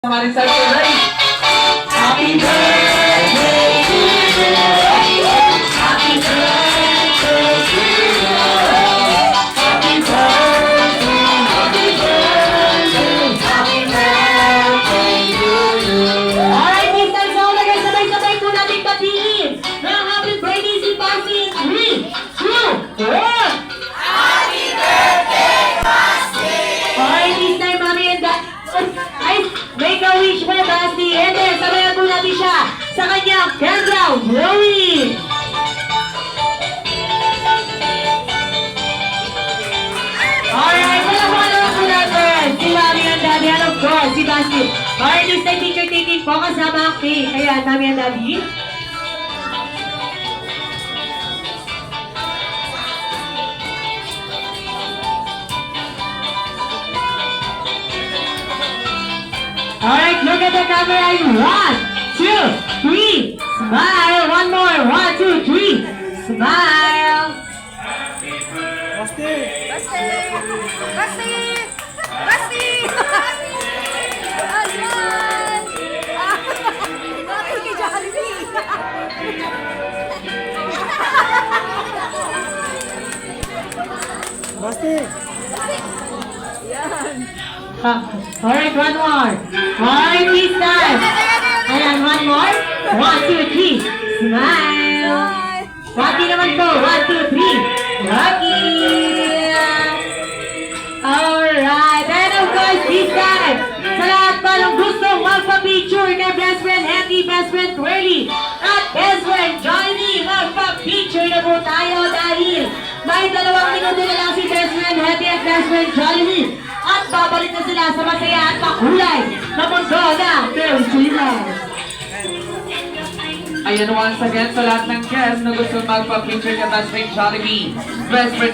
Marisol Tuloy. Happy birthday to you. Happy birthday to you. Happy birthday, happy birthday, happy birthday to you. Alright, Miss Tarzona, guys, sabay-sabay po natin batiin ng happy birthday si Basti in 3, 2, 1! Happy birthday, Basti! Alright, this time, Mami and Dad, ay, make a wish mo, Basti. And then, sabayan po natin siya sa kanyang countdown, blowing! Alright, wala po natin si Mami and Daddy, and of course, si Basti. Alright, this time, picture taking po kasama ang cake. Kaya, Mami and Daddy. Alright, look at the camera in 1, 2, 3, smile. One more, 1, 2, 3, smile. Basti! Basti! Basti! Ayan! Bakit kay Jollibee? Basti! Alright, one more. Alright, this time. Ayan, one more. 1, 2, 3, smile. Rocky naman po. 1, 2, 3, Rocky. Alright, and of course, this time, sa lahat pa ng gustong magpa-picture kay best friend Hetty, best friend Twirly, at best friend Johnny, magpa-picture na po tayo dahil may 2 minuto na lang si best friend Hetty at best friend Johnny. At babalik na sila sa masaya at makulay na mundo ng Pilipinas. Ayan once again sa lahat ng guests na gusto magpa-picture kay Best Friend Jollibee, Best Friend